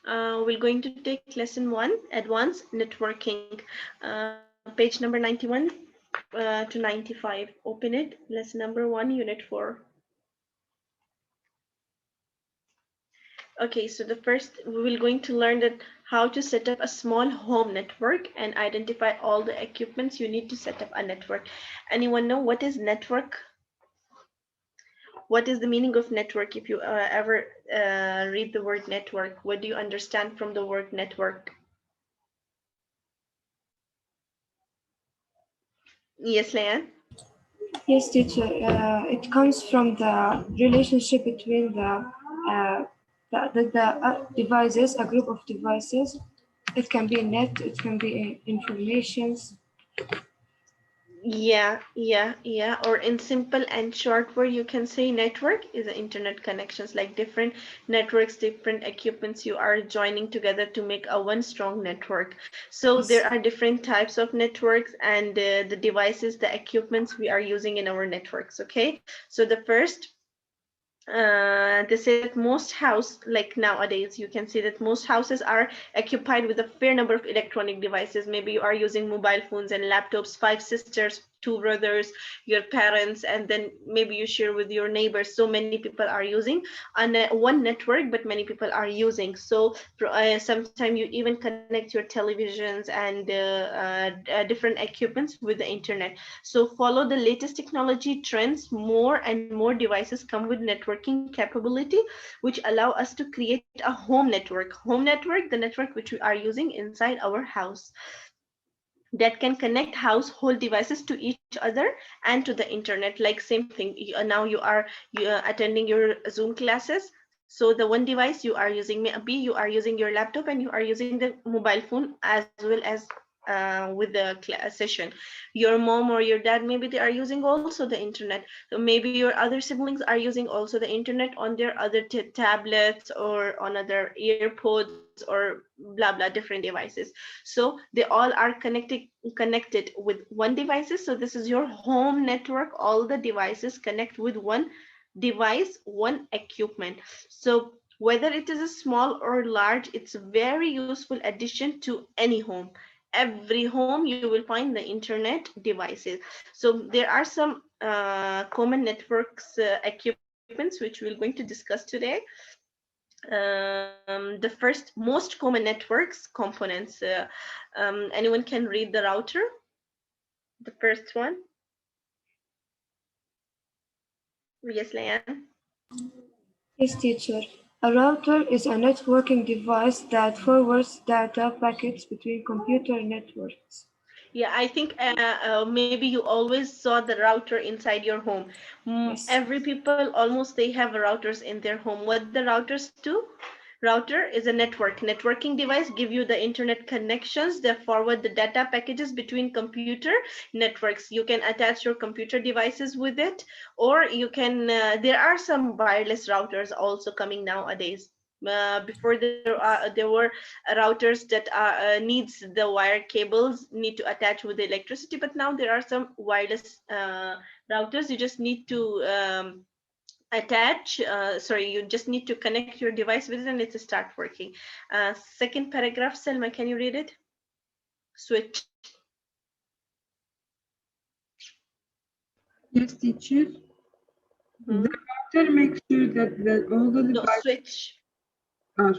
We're going to take lesson 1, advanced networking, page number 91 to 95. Open it, lesson number 1, unit 4. Okay, so the first we will going to learn that how to set up a small home network and identify all the equipments you need to set up a network. Anyone know what is network? What is the meaning of network? If you ever read the word network, what do you understand from the word network? Yes, Leanne? Yes, teacher. It comes from the relationship between the devices, a group of devices. It can be net, it can be informations. Yeah. Or in simple and short word, you can say network is the internet connections, like different networks, different equipments you are joining together to make a one strong network. So there Yes. are different types of networks and the devices, the equipments we are using in our networks. Okay, so the first they say that most house, like nowadays you can see that most houses are occupied with a fair number of electronic devices. Maybe you are using mobile phones and laptops, 5 sisters, 2 brothers, your parents, and then maybe you share with your neighbors. So many people are using one network, but many people are using. So sometimes you even connect your televisions and different equipments with the internet. So follow the latest technology trends. More and more devices come with networking capability, which allow us to create a home network. Home network, the network which we are using inside our house, that can connect household devices to each other and to the internet. Like same thing, now you are attending your Zoom classes. So the one device you are using, maybe you are using your laptop and you are using the mobile phone as well as with the session. Your mom or your dad, maybe they are using also the internet. So maybe your other siblings are using also the internet on their other tablets or on other earpods or blah blah different devices. So they all are connected with one devices. So this is your home network. All the devices connect with one device, one equipment. So whether it is a small or large, it's a very useful addition to any home. Every home you will find the internet devices. So there are some common networks equipments which we're going to discuss today. The first most common networks components. Anyone can read the router, the first one? Yes, Leanne. Yes, teacher. A router is a networking device that forwards data packets between computer networks. Yeah, I think maybe you always saw the router inside your home. Yes. Every people almost they have routers in their home. What the routers do? Router is a networking device, give you the internet connections. They forward the data packages between computer networks. You can attach your computer devices with it, or you can. There are some wireless routers also coming nowadays. Before there were routers that needs the wire cables need to attach with the electricity, but now there are some wireless routers. You just need to sorry, you just need to connect your device with it and it will start working. Second paragraph, Selma, can you read it? Switch. Yes, teacher. The Hmm? router makes sure that all the No, devices switch.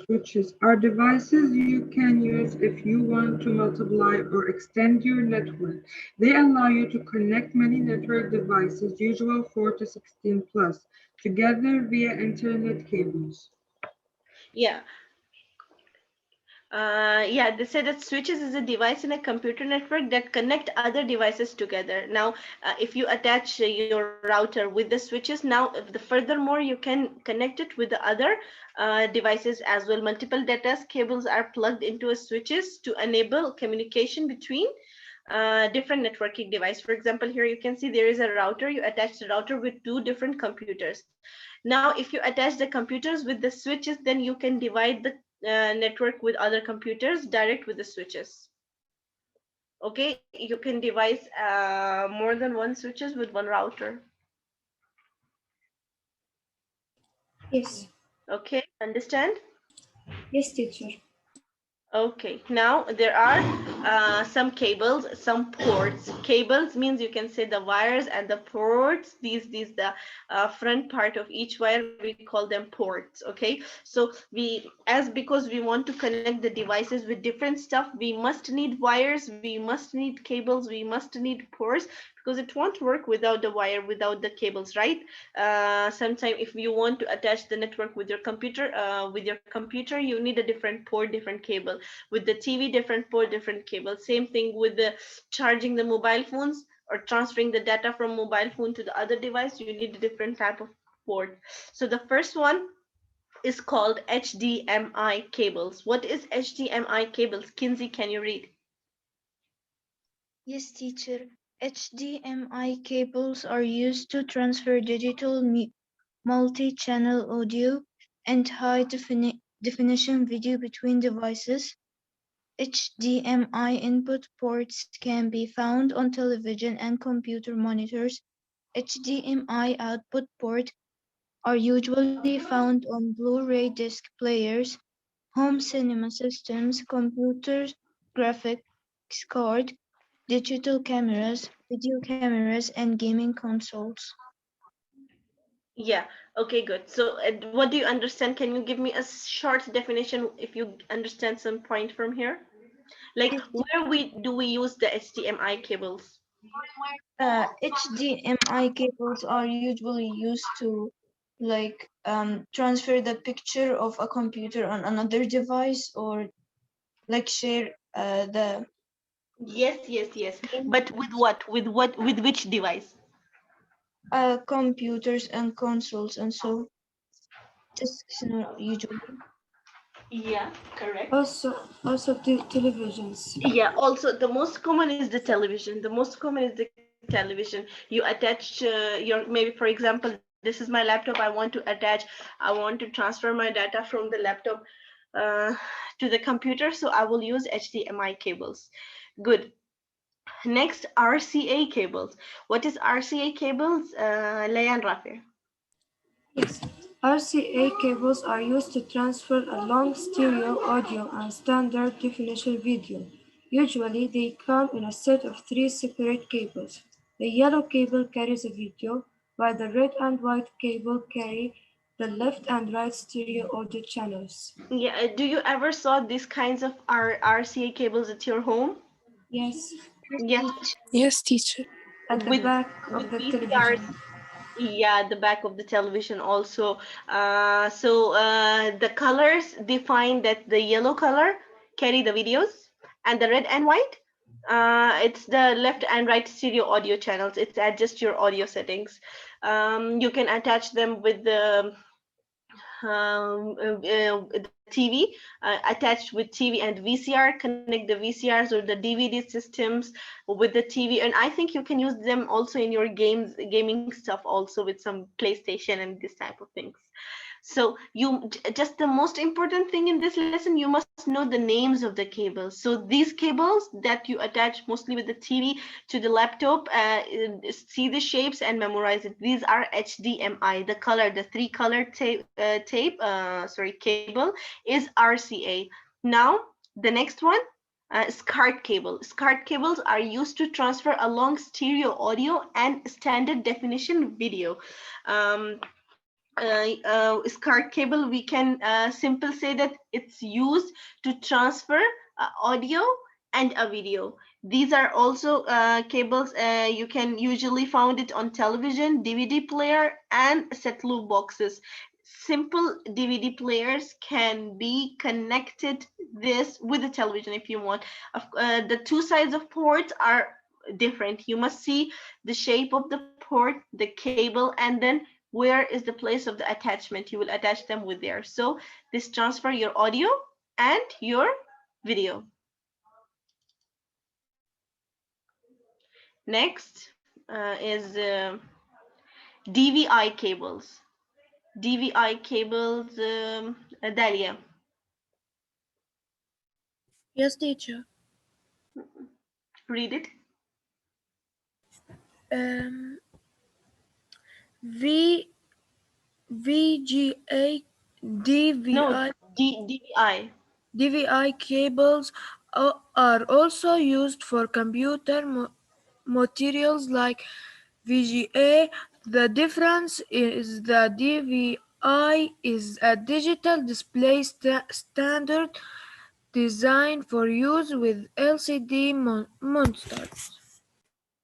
switches are devices you can use if you want to multiply or extend your network. They allow you to connect many network devices, usual 4 to 16 plus, together via Internet cables. Yeah. Yeah, they say that switches is a device in a computer network that connect other devices together. Now, if you attach your router with the switches, now the furthermore you can connect it with the other devices as well. Multiple data cables are plugged into a switches to enable communication between different networking device. For example, here you can see there is a router. You attach the router with 2 different computers. Now, if you attach the computers with the switches, then you can divide the network with other computers direct with the switches. Okay, you can devise more than one switches with one router. Yes. Okay, understand? Yes, teacher. Okay, now there are some cables, some ports. Cables means you can say the wires, and the ports, these the front part of each wire, we call them ports. Okay, so because we want to connect the devices with different stuff, we must need wires, we must need cables, we must need ports, because it won't work without the wire, without the cables, right? Sometimes if you want to attach the network with your computer, you need a different port, different cable. With the TV, different port, different cable. Same thing with the charging the mobile phones or transferring the data from mobile phone to the other device, you need a different type of port. So the first one is called HDMI cables. What is HDMI cables? Kinsey, can you read? Yes, teacher. HDMI cables are used to transfer digital multi-channel audio and high definition video between devices. HDMI input ports can be found on television and computer monitors. HDMI output ports are usually found on Blu-ray disc players, home cinema systems, computers, graphics card, digital cameras, video cameras, and gaming consoles. Yeah, okay, good. So what do you understand? Can you give me a short definition if you understand some point from here? Like Yes, where we do we use the HDMI cables? HDMI cables are usually used to transfer the picture of a computer on another device or share the Yes, yes, yes. link But with what? With what? With which device? computers and consoles and so disks usually. Yeah, correct. Also televisions. Yeah, also the most common is the television. The most common is the television. You attach maybe, for example, this is my laptop. I want to attach, I want to transfer my data from the laptop uh, to the computer. So I will use HDMI cables. Good. Next, RCA cables. What is RCA cables? Layan Rafi. Yes. RCA cables are used to transfer a long stereo audio and standard definition video. Usually, they come in a set of three separate cables. The yellow cable carries a video, while the red and white cable carry the left and right stereo audio channels. Yeah, do you ever saw these kinds of RCA cables at your home? Yes, Yes, Yeah, teacher. Yes, teacher. at the with back with of the VCRs. television. Yeah, the back of the television also. The colors define that the yellow color carry the videos, and the red and white, it's the left and right stereo audio channels. It's adjust your audio settings. You can attach them with the TV, attached with TV and VCR, connect the VCRs or the DVD systems with the TV. And I think you can use them also in your gaming stuff also with some PlayStation and this type of things. So just the most important thing in this lesson, you must know the names of the cables. So these cables that you attach mostly with the TV to the laptop, see the shapes and memorize it. These are HDMI. The color, the three color cable is RCA. Now the next one, SCART cable. SCART cables are used to transfer along stereo audio and standard definition video. Um, SCART cable, we can simple say that it's used to transfer audio and a video. These are also cables you can usually found it on television, DVD player, and set-top boxes. Simple DVD players can be connected this with the television if you want. The two sides of ports are different. You must see the shape of the port, the cable, and then where is the place of the attachment. You will attach them with there. So this transfer your audio and your video. Next is DVI cables. DVI cables, Dalia. Yes, teacher. Read it. Um, V VGA No, DVI. DVI. DVI cables are also used for computer materials like VGA. The difference is the DVI is a digital display standard designed for use with LCD monitors.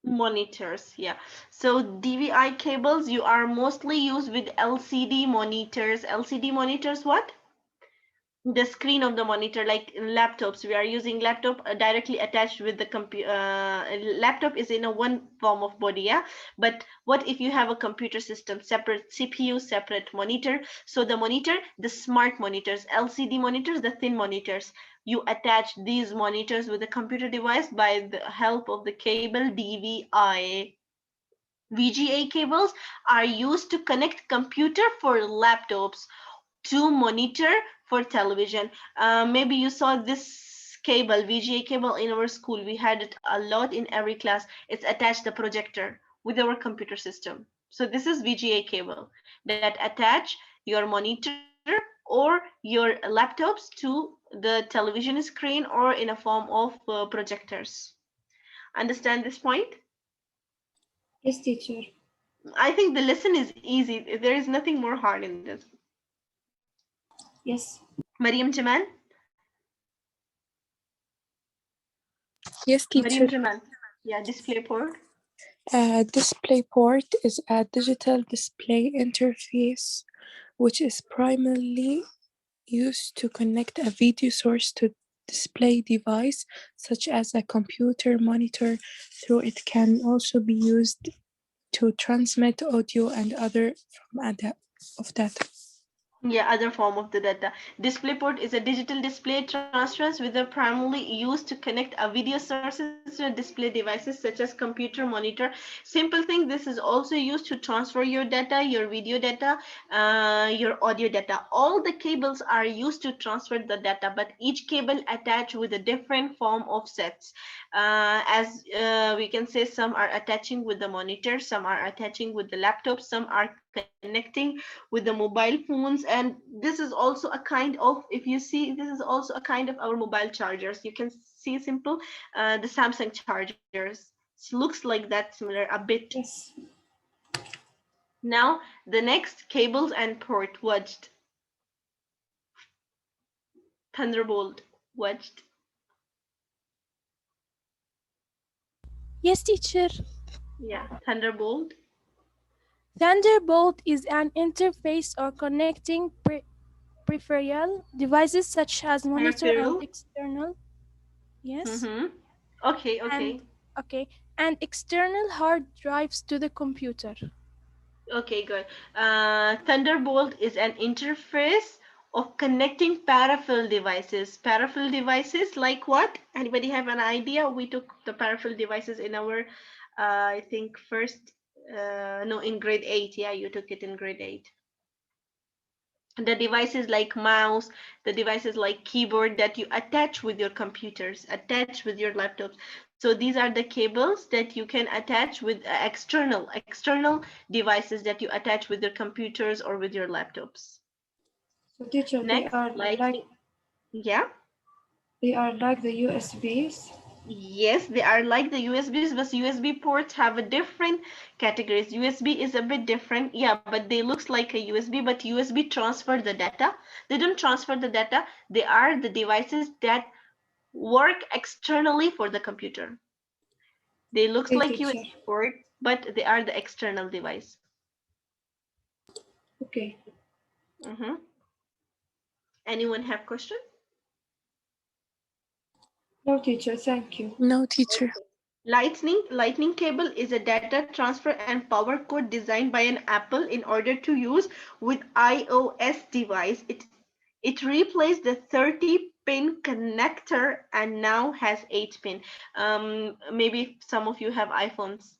Monitors, yeah. So DVI cables, you are mostly used with LCD monitors. LCD monitors, what? The screen of the monitor, like in laptops, we are using laptop directly attached with the computer. Laptop is in a one form of body, yeah. But what if you have a computer system, separate CPU, separate monitor? So the monitor, the smart monitors, LCD monitors, the thin monitors, you attach these monitors with a computer device by the help of the cable DVI. VGA cables are used to connect computer for laptops to monitor for television. Maybe you saw this cable, VGA cable, in our school. We had it a lot in every class. It's attached the projector with our computer system. So this is VGA cable that attach your monitor or your laptops to the television screen or in a form of projectors. Understand this point? Yes, teacher. I think the lesson is easy. There is nothing more hard in this. Yes. Mariam Jamal? Yes, Mariam teacher. Jamal. Yeah, display port. DisplayPort is a digital display interface which is primarily used to connect a video source to display device such as a computer monitor. Through it can also be used to transmit audio and other of data. Yeah, other form of the data. DisplayPort is a digital display transference with a primarily used to connect a video sources to display devices such as computer monitor. Simple thing, this is also used to transfer your data, your video data, your audio data. All the cables are used to transfer the data, but each cable attached with a different form of sets. As we can say, some are attaching with the monitor, some are attaching with the laptop, some are connecting with the mobile phones, and this is also a kind of, if you see, this is also a kind of our mobile chargers. You can see simple, the Samsung chargers. It looks like that, similar a bit. Yes. Now the next, cables and port. Watched. Thunderbolt. Watched. Yes, teacher. Yeah, Thunderbolt. Thunderbolt is an interface or connecting peripheral devices such as monitor and Peripheral. external. Yes. Mm-hmm. Okay, And okay. okay, and external hard drives to the computer. Okay, good. Thunderbolt is an interface of connecting peripheral devices. Peripheral devices like what? Anybody have an idea? We took the peripheral devices in our, I think, first, no, in grade 8. Yeah, you took it in grade 8. The devices like mouse, the devices like keyboard that you attach with your computers, attach with your laptops. So these are the cables that you can attach with external devices that you attach with your computers or with your laptops. So, teacher, Next, lightning. Yeah. they are like the USBs. Yes, they are like the USBs, but USB ports have a different categories. USB is a bit different, yeah, but they looks like a USB, but USB transfer the data. They don't transfer the data. They are the devices that work externally for the computer. They looks Okay, like teacher. USB port, but they are the external device. Okay. Mm-hmm. Anyone have question? No, teacher, thank you. No, teacher. Lightning cable is a data transfer and power cord designed by an Apple in order to use with iOS device. It replaced the 30-pin connector and now has 8-pin. Maybe some of you have iPhones.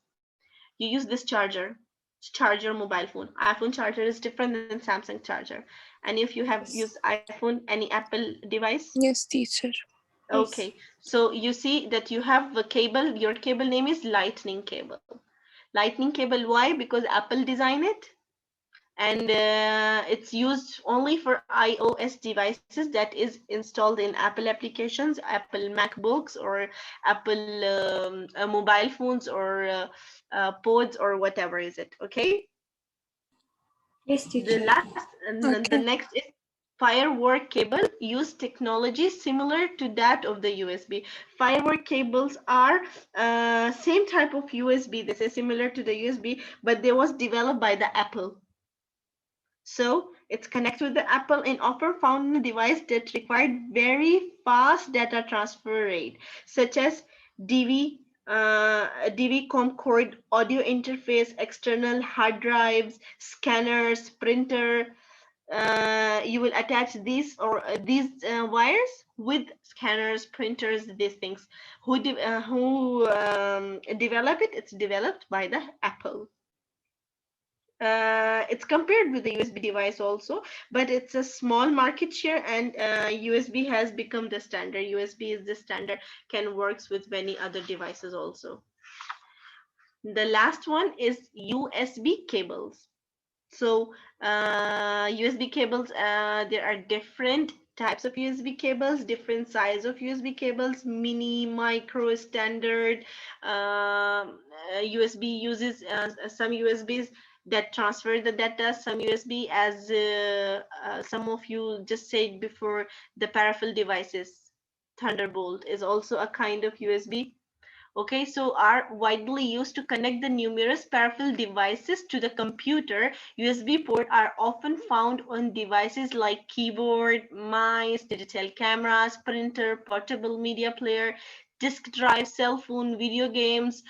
You use this charger to charge your mobile phone. iPhone charger is different than Samsung charger. And if you have Yes. used iPhone, any Apple device? Yes, teacher. Okay, Yes. so you see that you have a cable, your cable name is lightning cable. Lightning cable, why? Because Apple designed it. and it's used only for iOS devices that is installed in Apple applications, Apple MacBooks, or Apple mobile phones, or pods, or whatever is it. Okay. Yes, The teacher. last and the Okay. next is firework cable. Use technology similar to that of the USB. Firework cables are same type of USB. This is similar to the USB, but they was developed by the Apple. So it's connected with the Apple and often found in a device that required very fast data transfer rate, such as DV Concord audio interface, external hard drives, scanners, printer. You will attach these or these wires with scanners, printers, these things. Who develop it? It's developed by the Apple. It's compared with the USB device also, but it's a small market share, and USB has become the standard. USB is the standard, can works with many other devices also. The last one is USB cables. So USB cables, there are different types of USB cables, different size of USB cables, mini, micro, standard. USB uses some USBs that transfer the data, some USB, as some of you just said before, the peripheral devices. Thunderbolt is also a kind of USB. Okay, so are widely used to connect the numerous peripheral devices to the computer. USB port are often found on devices like keyboard, mice, digital cameras, printer, portable media player, disk drive, cell phone, video games.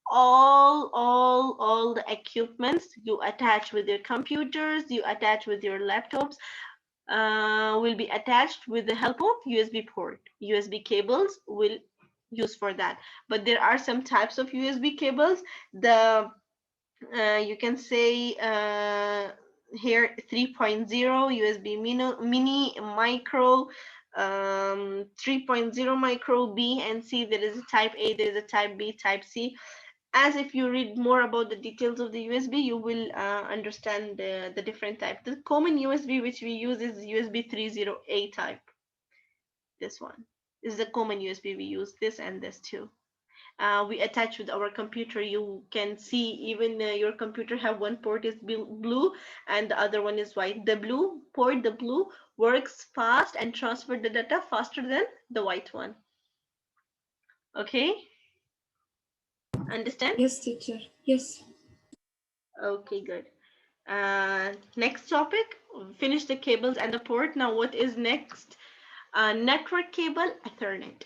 All the equipments you attach with your computers, you attach with your laptops, will be attached with the help of USB port. USB cables will use for that. But there are some types of USB cables. The you can say here 3.0 USB mini, micro, 3.0 micro, B and C. There is a type A, there is a type B, type C. As if you read more about the details of the USB, you will understand the different type. The common USB which we use is USB 30A type. This one is the common USB we use, this and this too. We attach with our computer. You can see even your computer have one port is blue and the other one is white. The blue port, the blue works fast and transfer the data faster than the white one. Okay, understand? Yes, teacher. Yes. Okay, good. Next topic, finish the cables and the port. Now what is next? Network cable, Ethernet.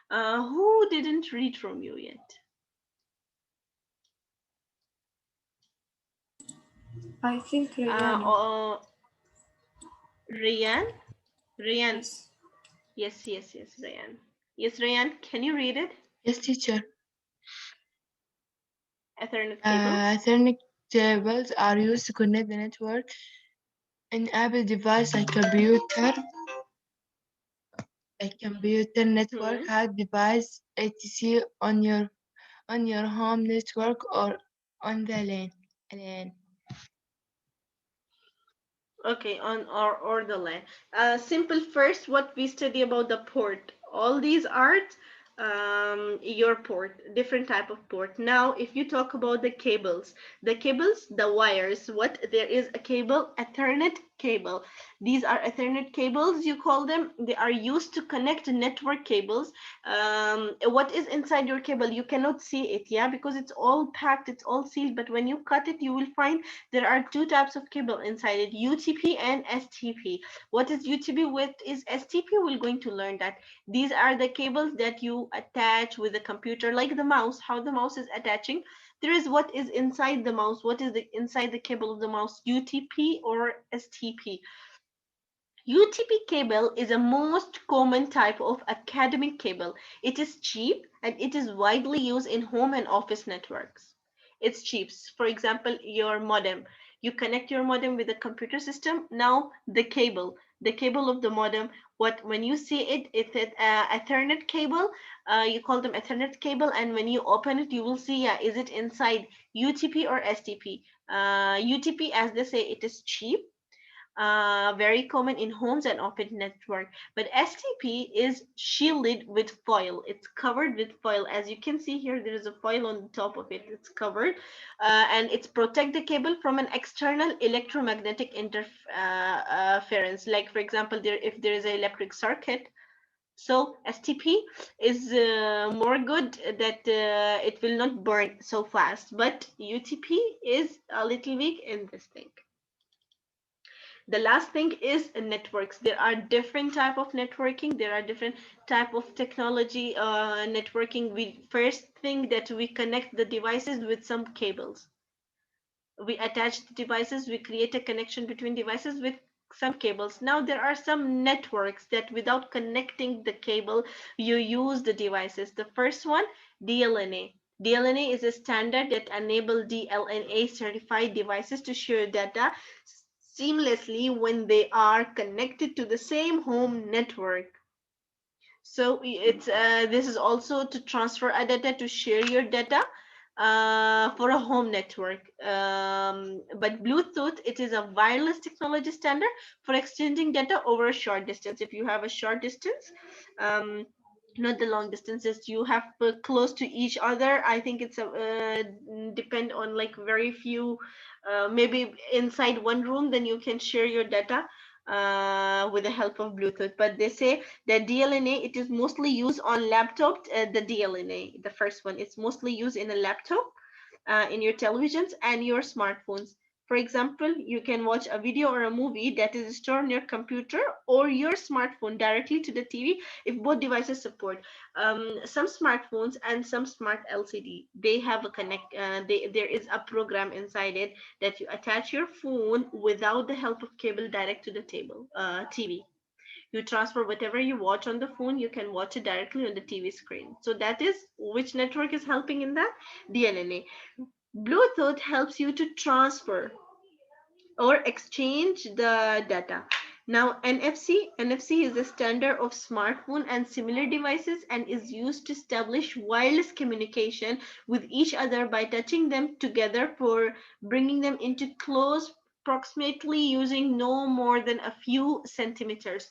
Who didn't read from you yet? I think Uh, Rihanna. uh, Rayan? Rayan. Yes. Yes, Rayan. Yes, Rayan, can you read it? Yes, teacher. Ethernet cables. Ethernet cables are used to connect the network in Apple device like computer network, Hmm. hard device, etc. on your home network or on the LAN. Okay, on or the LAN. Simple first, what we study about the port. All these are your port, different type of port. Now, if you talk about the cables, the wires, what there is a cable, Ethernet cable. These are Ethernet cables, you call them. They are used to connect network cables. What is inside your cable? You cannot see it, yeah, because it's all packed, it's all sealed. But when you cut it, you will find there are two types of cable inside it, UTP and STP. What is UTP? What is STP? We're going to learn that. These are the cables that you attach with the computer, like the mouse, how the mouse is attaching. There is what is inside the mouse. What is the inside the cable of the mouse? UTP or STP. UTP cable is a most common type of academic cable. It is cheap and it is widely used in home and office networks. It's cheap. For example, your modem. You connect your modem with the computer system. Now the cable. the cable of the modem. When you see it, it's an Ethernet cable. You call them Ethernet cable, and when you open it, you will see, yeah, is it inside UTP or STP? UTP, as they say, it is cheap, very common in homes and open network. But STP is shielded with foil. It's covered with foil. As you can see here, there is a foil on the top of it. It's covered, and it's protect the cable from an external electromagnetic interference. Like for example, if there is an electric circuit. So STP is more good that it will not burn so fast. But UTP is a little weak in this thing. The last thing is networks. There are different type of networking. There are different type of technology networking. We first thing that we connect the devices with some cables. We attach the devices, we create a connection between devices with some cables. Now there are some networks that without connecting the cable, you use the devices. The first one, DLNA. DLNA is a standard that enables DLNA certified devices to share data seamlessly when they are connected to the same home network. So it's this is also to transfer a data, to share your data for a home network. But Bluetooth, it is a wireless technology standard for exchanging data over a short distance. If you have a short distance, not the long distances, you have close to each other. I think it's depend on like very few, maybe inside one room, then you can share your data with the help of Bluetooth. But they say that DLNA, it is mostly used on laptop. The DLNA, the first one, it's mostly used in a laptop, in your televisions and your smartphones. For example, you can watch a video or a movie that is stored on your computer or your smartphone directly to the TV if both devices support. Some smartphones and some smart LCD, they have a connect. There is a program inside it that you attach your phone without the help of cable direct to the TV. You transfer whatever you watch on the phone, you can watch it directly on the TV screen. So that is which network is helping in that? DLNA. Bluetooth helps you to transfer or exchange the data. Now, NFC is the standard of smartphone and similar devices and is used to establish wireless communication with each other by touching them together for bringing them into close proximately using no more than a few centimeters.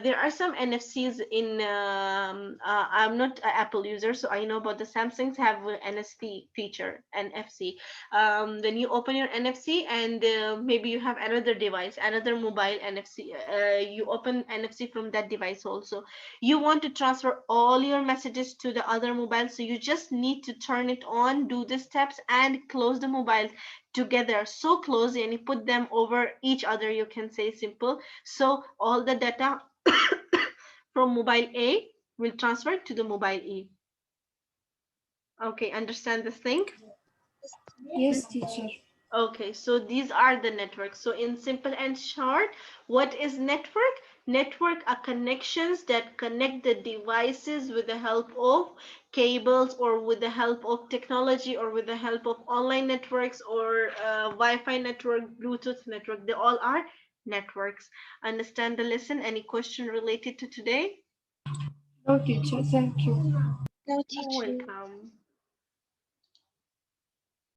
There are some NFCs in, I'm not an Apple user, so I know about the Samsungs have a NFC feature, NFC. Then you open your NFC and maybe you have another device, another mobile NFC. You open NFC from that device also. You want to transfer all your messages to the other mobile, so you just need to turn it on, do the steps, and close the mobile together so close, and you put them over each other. You can say simple. So all the data from mobile A will transfer to the mobile E. Okay, understand this thing? Yes, teacher. Okay, so these are the networks. So in simple and short, what is network? Network are connections that connect the devices with the help of cables or with the help of technology or with the help of online networks or Wi-Fi network, Bluetooth network. They all are networks. Understand the lesson? Any question related to today? No, teacher, thank you. No, You're teacher. welcome.